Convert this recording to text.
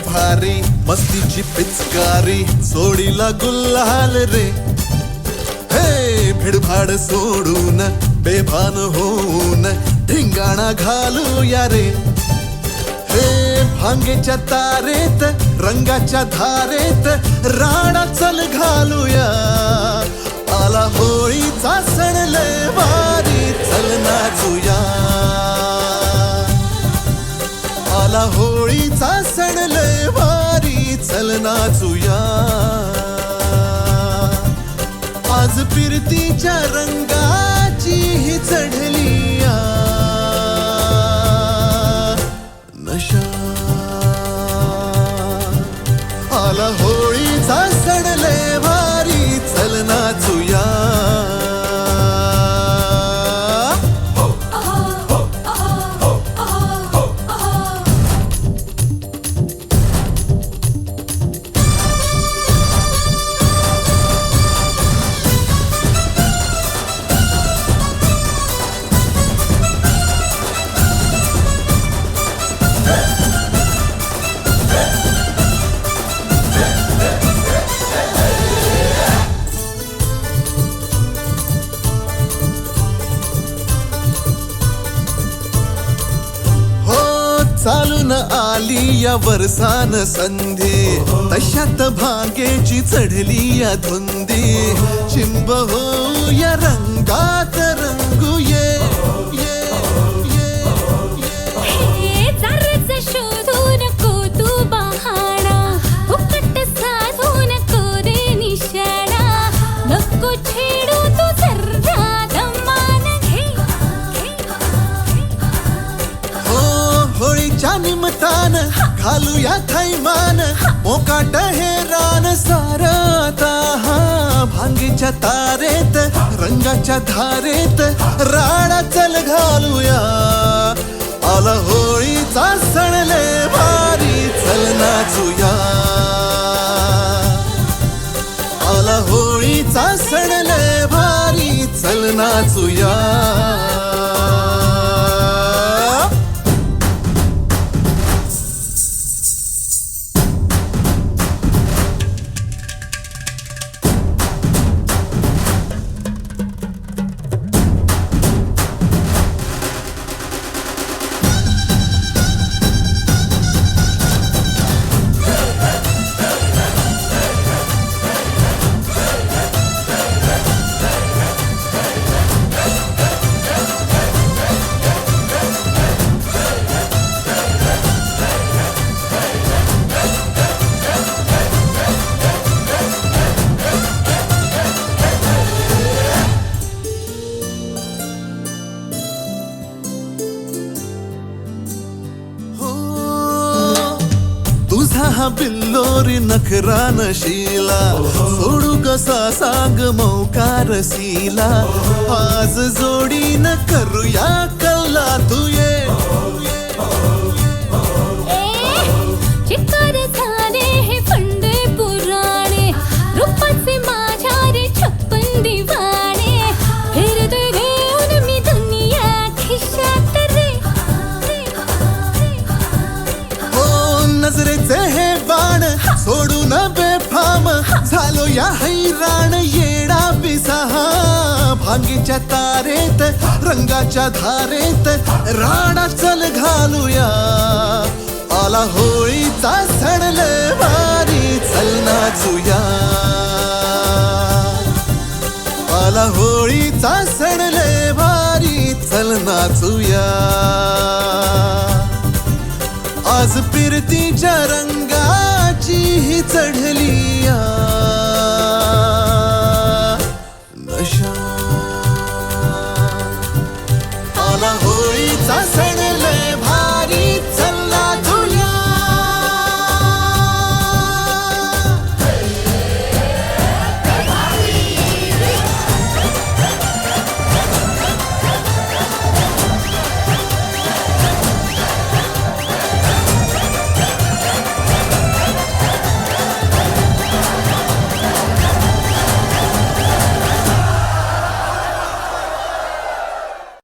भारी मस्तीची पिचकारी जोडीला गुल्हाल रे. हे भिडभाड सोडून बेभान होऊन धिंगाणा घालूया रे. हे भांगेच्या तारेत रंगाच्या धारेत राडा चल घालूया. आला होळीचा सण लय भारी चल नाचूया. आला होळीचा सण लय भारी चल नाचूया. आज फिरतीच्या रंगाची ही चढलिया नशा. आला होळीचा सण लय भारी चल नाचूया. चालून आली या वर्षान संधी तशात भांगेची चढली या धुंदी. चिंब हो या रंगात रंगूये. शोधून को तू बहाणा फुकट साधून को रे निशाणा. नको छेडू तू सर्रा दमान घे. होळीच्या निमतान घालूया थैमान मोकाट हे रान सारता. भांगीच्या तारेत रंगाच्या धारेत राडा चल घालूया. आला होळीचा सण लय भारी चल नाचूया. आला होळीचा सण लय भारी चल नाचूया. तुझा हा बिल्लोरी नखरान शीला सोडू कसा सांग मौकार सीला. आज जोडीन करूया कल्ला तू ये. चिक्कार झाले हे फंडे पुराणे रूपाचे माझ्या रे छप्पन दिवाणे. फिरते घेऊन मी दुनिया खिशात रे. नजरेचे हे बाण सोडून बेफाम झालो या हैराण येडा पिसाहा. भांगीच्या तारेत रंगाच्या धारेत राडा चल घालूया. आला होळीचा सण लय भारी चल नाचूया. आला होळीचा सण लय भारी चल नाचूया. आज फिरतीच्या रंगाची ही चढलिया नशा. आला होळीचा सण